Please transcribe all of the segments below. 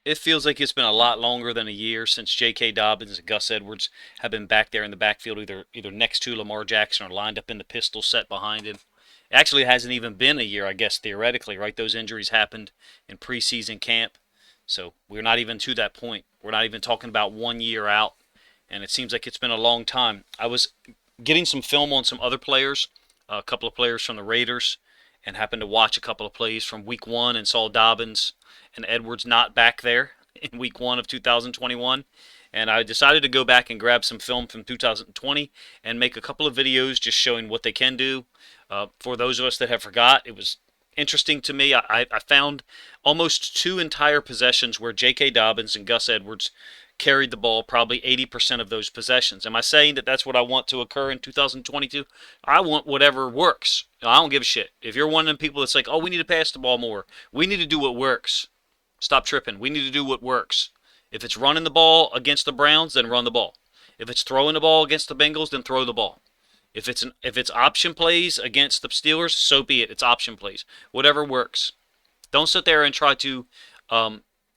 It feels like it's been a lot longer than a year since J.K. Dobbins and Gus Edwards have been back there in the backfield, either next to Lamar Jackson or lined up in the pistol set behind him. It actually hasn't even been a year, I guess, theoretically, right? Those injuries happened in preseason camp. So we're not even to that point. We're not even talking about 1 year out. And it seems like it's been a long time. I was getting some film on some other players, a couple of players from the Raiders, and happened to watch a couple of plays from week one and saw Dobbins and Edwards not back there in week one of 2021. And I decided to go back and grab some film from 2020 and make a couple of videos just showing what they can do. For those of us that have forgot, it was interesting to me. I found almost two entire possessions where J.K. Dobbins and Gus Edwards carried the ball probably 80% of those possessions. Am I saying that that's what I want to occur in 2022? I want whatever works. I don't give a shit. If you're one of them people that's like, oh, we need to pass the ball more, we need to do what works. Stop tripping. We need to do what works. If it's running the ball against the Browns, then run the ball. If it's throwing the ball against the Bengals, then throw the ball. If it's option plays against the Steelers, so be it. It's option plays. Whatever works. Don't sit there and try to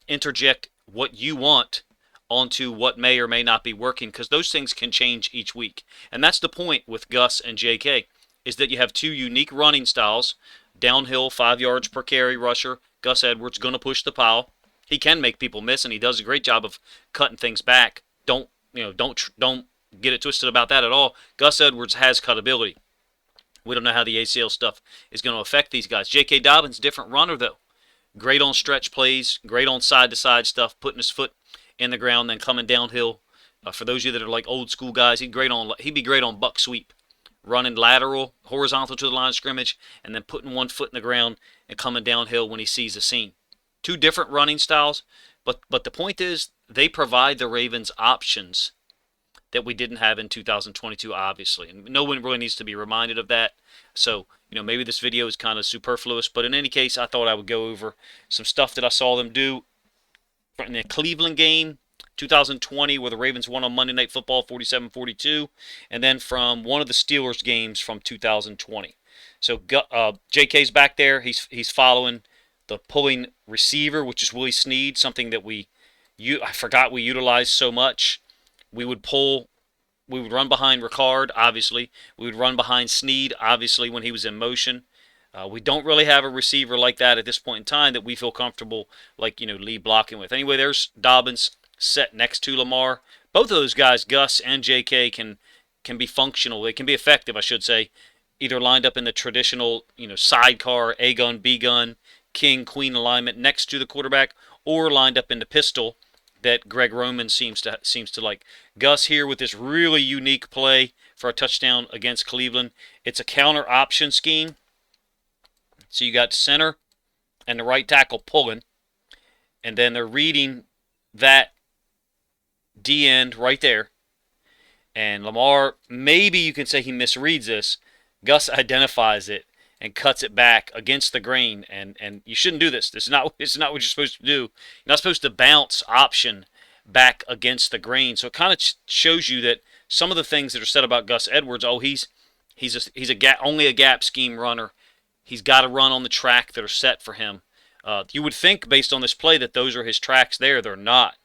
interject what you want onto what may or may not be working, because those things can change each week. And that's the point with Gus and J.K. is that you have two unique running styles. Downhill, 5 yards per carry rusher. Gus Edwards going to push the pile. He can make people miss, and he does a great job of cutting things back. Don't get it twisted about that at all. Gus Edwards has cutability. We don't know how the ACL stuff is going to affect these guys. J.K. Dobbins, different runner though. Great on stretch plays, great on side-to-side stuff, putting his foot in the ground, then coming downhill. For those of you that are like old school guys, he'd be great on buck sweep, running lateral, horizontal to the line of scrimmage, and then putting one foot in the ground and coming downhill when he sees the seam. Two different running styles, but the point is they provide the Ravens options that we didn't have in 2022, obviously. And no one really needs to be reminded of that. So, maybe this video is kind of superfluous, but in any case, I thought I would go over some stuff that I saw them do in the Cleveland game, 2020, where the Ravens won on Monday Night Football 47-42, and then from one of the Steelers games from 2020. So JK's back there. He's following the pulling receiver, which is Willie Snead, something that I forgot we utilized so much. We would run behind Ricard, obviously. We would run behind Snead, obviously, when he was in motion. We don't really have a receiver like that at this point in time that we feel comfortable, lead blocking with. Anyway, there's Dobbins set next to Lamar. Both of those guys, Gus and J.K., can be functional. They can be effective, I should say, either lined up in the traditional, sidecar, A-gun, B-gun, king, queen alignment next to the quarterback, or lined up in the pistol that Greg Roman seems to like. Gus here with this really unique play for a touchdown against Cleveland. It's a counter option scheme. So you got center and the right tackle pulling, and then they're reading that D end right there. And Lamar, maybe you can say he misreads this. Gus identifies it and cuts it back against the grain. And you shouldn't do this. It's not what you're supposed to do. You're not supposed to bounce option back against the grain. So it kind of shows you that some of the things that are said about Gus Edwards, only a gap scheme runner. He's got to run on the track that are set for him. You would think, based on this play, that those are his tracks there. They're not.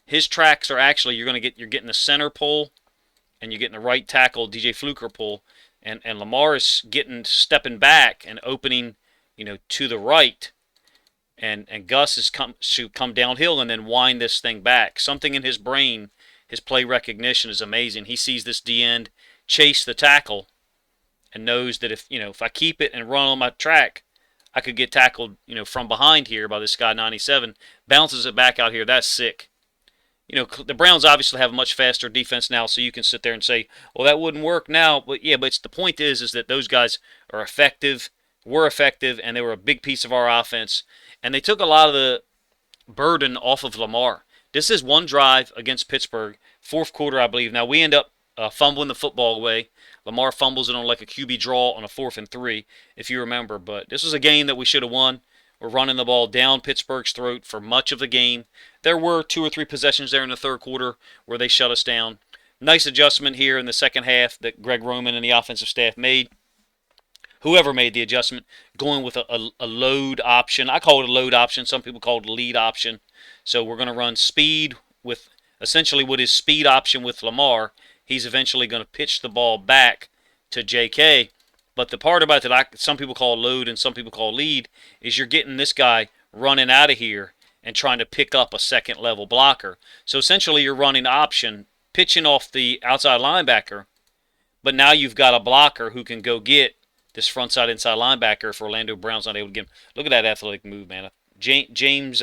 His tracks are actually you're getting the center pull, and you're getting the right tackle DJ Fluker pull, and Lamar is stepping back and opening, to the right, and Gus should come downhill and then wind this thing back. Something in his brain, his play recognition is amazing. He sees this D end chase the tackle, and knows that if I keep it and run on my track, I could get tackled, from behind here by this guy 97. Bounces it back out here. That's sick. The Browns obviously have a much faster defense now, so you can sit there and say, well, that wouldn't work now. But the point is that those guys are effective, were effective, and they were a big piece of our offense. And they took a lot of the burden off of Lamar. This is one drive against Pittsburgh, fourth quarter, I believe. Now, we end up fumbling the football away. Lamar fumbles it on like a QB draw on a 4th and 3, if you remember. But this was a game that we should have won. We're running the ball down Pittsburgh's throat for much of the game. There were 2 or 3 possessions there in the third quarter where they shut us down. Nice adjustment here in the second half that Greg Roman and the offensive staff made. whoever made the adjustment, going with a load option. I call it a load option. Some people call it a lead option. So we're going to run speed with essentially what is speed option with Lamar. He's eventually going to pitch the ball back to J.K. But the part about that some people call load and some people call lead is you're getting this guy running out of here and trying to pick up a second level blocker. So essentially you're running option, pitching off the outside linebacker, but now you've got a blocker who can go get this front side inside linebacker if Orlando Brown's not able to get him. Look at that athletic move, man. James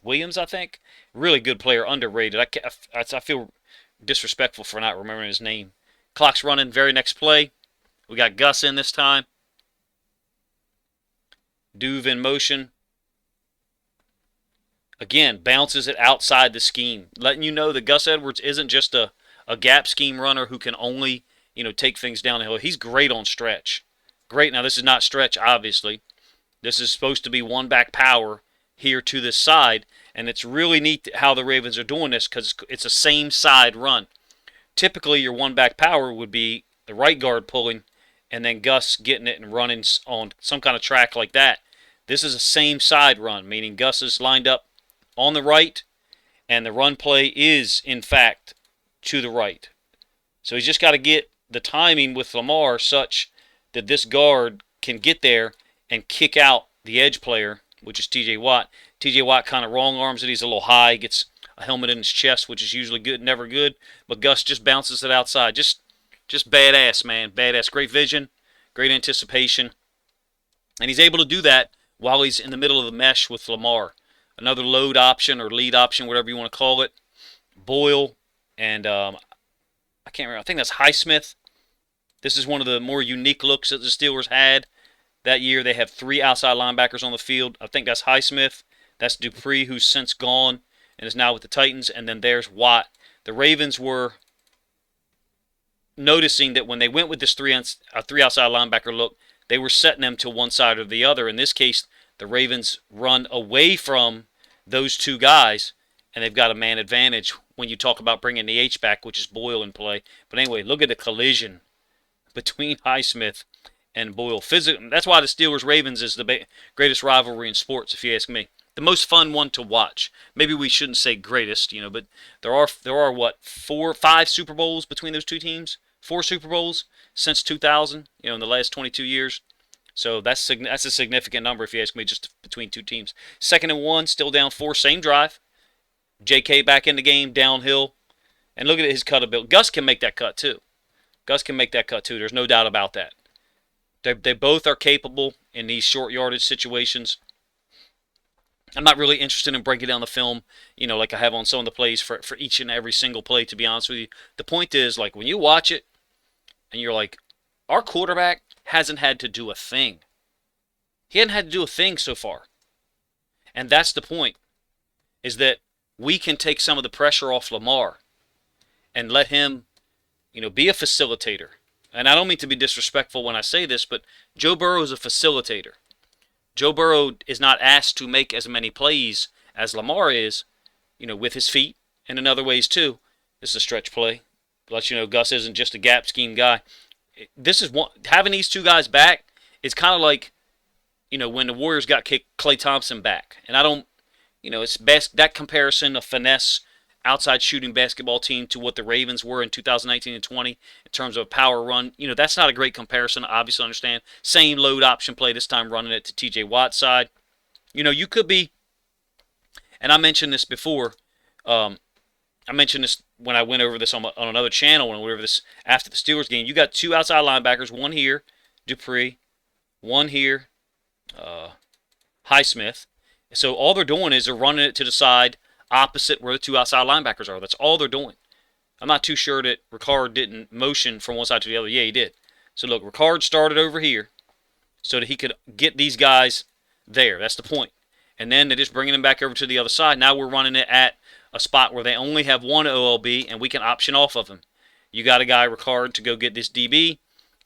Williams, I think. Really good player, underrated. I feel disrespectful for not remembering his name. Clock's running, very next play. We got Gus in this time. Duve in motion. Again, bounces it outside the scheme. Letting you know that Gus Edwards isn't just a gap scheme runner who can only, take things down the hill. He's great on stretch. Great. Now, this is not stretch, obviously. This is supposed to be one-back power here to this side. And it's really neat how the Ravens are doing this because it's a same side run. Typically, your one-back power would be the right guard pulling and then Gus getting it and running on some kind of track like that. This is a same side run, meaning Gus is lined up on the right, and the run play is, in fact, to the right. So he's just got to get the timing with Lamar such that this guard can get there and kick out the edge player, which is T.J. Watt. T.J. Watt kind of wrong arms it. He's a little high, gets a helmet in his chest, which is usually good, never good. But Gus just bounces it outside. Just badass, man. Badass. Great vision, great anticipation. And he's able to do that while he's in the middle of the mesh with Lamar. Another load option or lead option, whatever you want to call it. Boyle and I can't remember. I think that's Highsmith. This is one of the more unique looks that the Steelers had that year. They have 3 outside linebackers on the field. I think that's Highsmith. That's Dupree, who's since gone and is now with the Titans. And then there's Watt. The Ravens were noticing that when they went with this 3 outside linebacker look, they were setting them to one side or the other. In this case, the Ravens run away from those 2 guys, and they've got a man advantage when you talk about bringing the H-back, which is Boyle in play. But anyway, look at the collision between Highsmith and Boyle. That's why the Steelers-Ravens is the greatest rivalry in sports, if you ask me. The most fun one to watch. Maybe we shouldn't say greatest, but there are what, 5 Super Bowls between those 2 teams? 4 Super Bowls since 2000, in the last 22 years. So that's a significant number, if you ask me, just between 2 teams. 2nd and 1, still down 4, same drive. J.K. back in the game, downhill. And look at his cut ability. Gus can make that cut, too. There's no doubt about that. They both are capable in these short yardage situations. I'm not really interested in breaking down the film, like I have on some of the plays for each and every single play, to be honest with you. The point is, like, when you watch it and you're like, our quarterback hasn't had to do a thing. He hasn't had to do a thing so far. And that's the point, is that we can take some of the pressure off Lamar and let him, be a facilitator. And I don't mean to be disrespectful when I say this, but Joe Burrow is a facilitator. Joe Burrow is not asked to make as many plays as Lamar is, with his feet and in other ways too. This is a stretch play. Let you know Gus isn't just a gap scheme guy. This is having these 2 guys back is kind of like, when the Warriors got Klay Thompson back. And I don't, it's best that comparison of finesse outside shooting basketball team to what the Ravens were in 2019 and 20 in terms of a power run. That's not a great comparison, obviously, understand. Same load option play, this time running it to T.J. Watt's side. You could be, and I mentioned this before, I mentioned this when I went over this on another channel, when I went over this after the Steelers game. You got 2 outside linebackers, one here, Dupree, one here, Highsmith. So all they're doing is they're running it to the side opposite where the 2 outside linebackers are. That's all they're doing. I'm not too sure that Ricard didn't motion from one side to the other. Yeah, he did. So look, Ricard started over here so that he could get these guys there. That's the point. And then they're just bringing them back over to the other side. Now we're running it at a spot where they only have one OLB, and we can option off of him. You got a guy, Ricard, to go get this DB.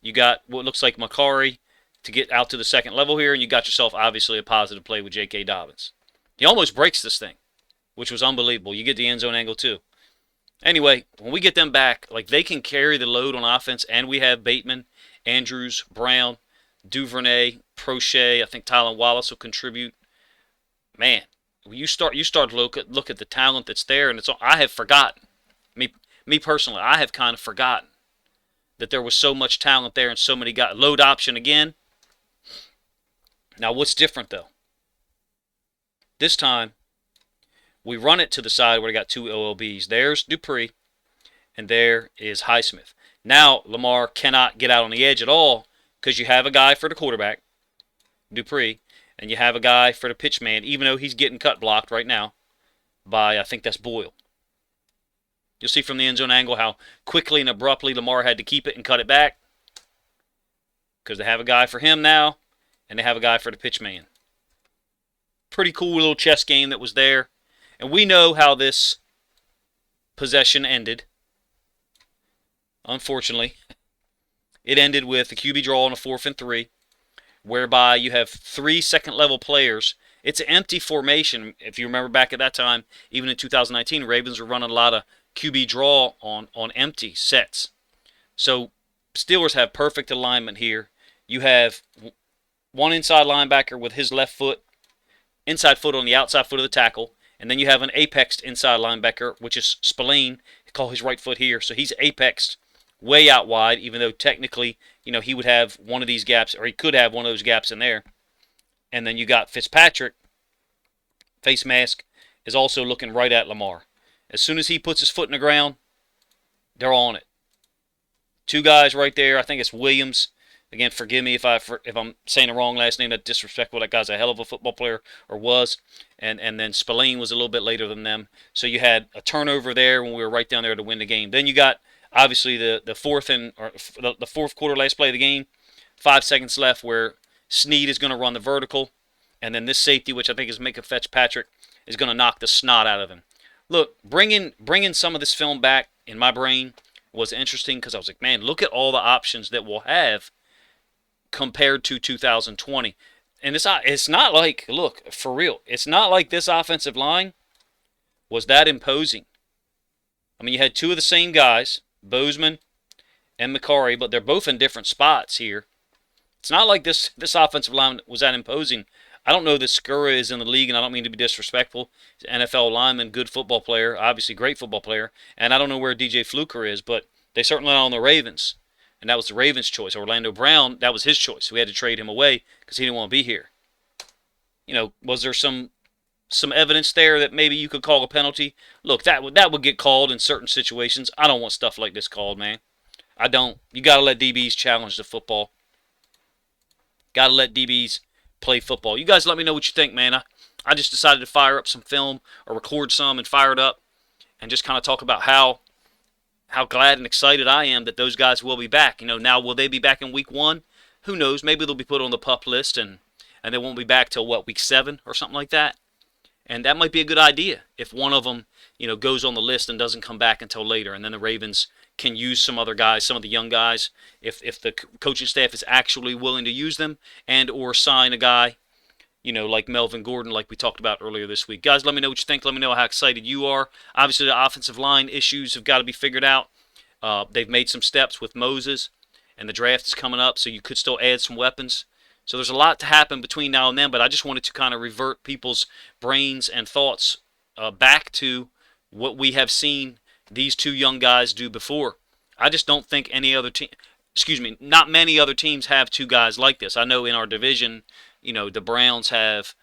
You got what looks like Makari to get out to the second level here, and you got yourself, obviously, a positive play with J.K. Dobbins. He almost breaks this thing, which was unbelievable. You get the end zone angle, too. Anyway, when we get them back, like, they can carry the load on offense, and we have Bateman, Andrews, Brown. Duvernay, Prochet. I think Tylan Wallace will contribute. Man, when you start to look at the talent that's there, and I have forgotten. Me personally, I have kind of forgotten that there was so much talent there and so many guys. Load option again. Now, what's different though? This time, we run it to the side where we got two OLBs. There's Dupree, and there is Highsmith. Now, Lamar cannot get out on the edge at all because you have a guy for the quarterback, Dupree, and you have a guy for the pitch man, even though he's getting cut blocked right now by, I think that's Boyle. You'll see from the end zone angle how quickly and abruptly Lamar had to keep it and cut it back because they have a guy for him now, and they have a guy for the pitch man. Pretty cool little chess game that was there. And we know how this possession ended. Unfortunately, it ended with a QB draw on a 4th and 3, whereby you have 3 second-level players. It's an empty formation. If you remember back at that time, even in 2019, Ravens were running a lot of QB draw on empty sets. So Steelers have perfect alignment here. You have one inside linebacker with his left foot, inside foot on the outside foot of the tackle, and then you have an apexed inside linebacker, which is Spillane. They call his right foot here, so he's apexed way out wide, even though technically, he would have one of these gaps, or he could have one of those gaps in there. And then you got Fitzpatrick, face mask, is also looking right at Lamar. As soon as he puts his foot in the ground, they're on it. 2 guys right there. I think it's Williams. Again, forgive me if I'm saying the wrong last name. That's disrespectful. That guy's a hell of a football player, or was. And then Spillane was a little bit later than them. So you had a turnover there when we were right down there to win the game. Then you got obviously the fourth quarter, last play of the game, 5 seconds left, where Snead is going to run the vertical, and then this safety, which I think is Micah Fitzpatrick, is going to knock the snot out of him. Look, bringing some of this film back in my brain was interesting because I was like, man, look at all the options that we'll have compared to 2020. And it's not like, look, for real, it's not like this offensive line was that imposing. I mean, you had 2 of the same guys, Bozeman and McCarry, but they're both in different spots here. It's not like this offensive line was that imposing. I don't know that Skura is in the league, and I don't mean to be disrespectful. He's an NFL lineman, good football player, obviously great football player, and I don't know where DJ Fluker is, but they certainly are on the Ravens, and that was the Ravens' choice. Orlando Brown, that was his choice. We had to trade him away because he didn't want to be here. Was there some evidence there that maybe you could call a penalty? Look, that would get called in certain situations. I don't want stuff like this called, man. I don't. You got to let DBs challenge the football. Got to let DBs play football. You guys let me know what you think, man. I just decided to fire up some film or record some and fire it up and just kind of talk about how glad and excited I am that those guys will be back. Now will they be back in week 1? Who knows? Maybe they'll be put on the PUP list and they won't be back till week 7 or something like that. And that might be a good idea if one of them, goes on the list and doesn't come back until later. And then the Ravens can use some other guys, some of the young guys, if the coaching staff is actually willing to use them and or sign a guy, like Melvin Gordon, like we talked about earlier this week. Guys, let me know what you think. Let me know how excited you are. Obviously, the offensive line issues have got to be figured out. They've made some steps with Moses, and the draft is coming up, so you could still add some weapons. So there's a lot to happen between now and then, but I just wanted to kind of revert people's brains and thoughts back to what we have seen these 2 young guys do before. I just don't think not many other teams have 2 guys like this. I know in our division, the Browns have,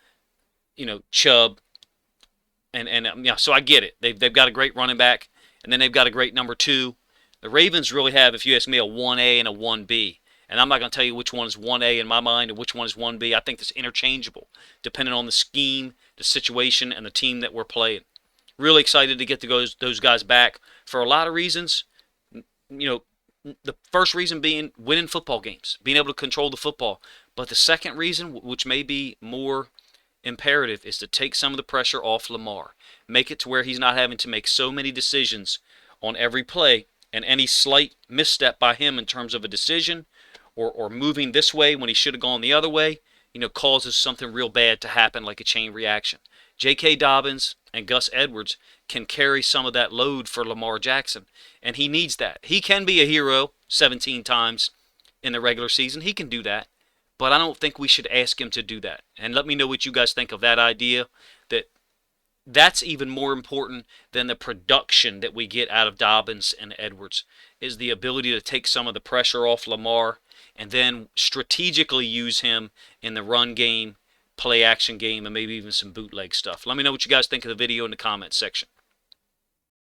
Chubb, and so I get it. They've got a great running back, and then they've got a great number 2. The Ravens really have, if you ask me, a 1A and a 1B. And I'm not going to tell you which one is 1A in my mind and which one is 1B. I think that's interchangeable, depending on the scheme, the situation, and the team that we're playing. Really excited to get those guys back for a lot of reasons. The first reason being winning football games, being able to control the football. But the second reason, which may be more imperative, is to take some of the pressure off Lamar. Make it to where he's not having to make so many decisions on every play, and any slight misstep by him in terms of a decision or moving this way when he should have gone the other way, causes something real bad to happen, like a chain reaction. J.K. Dobbins and Gus Edwards can carry some of that load for Lamar Jackson, and he needs that. He can be a hero 17 times in the regular season. He can do that. but I don't think we should ask him to do that. And let me know what you guys think of that idea, that that's even more important than the production that we get out of Dobbins and Edwards, is the ability to take some of the pressure off Lamar and then strategically use him in the run game, play action game, and maybe even some bootleg stuff. Let me know what you guys think of the video in the comments section.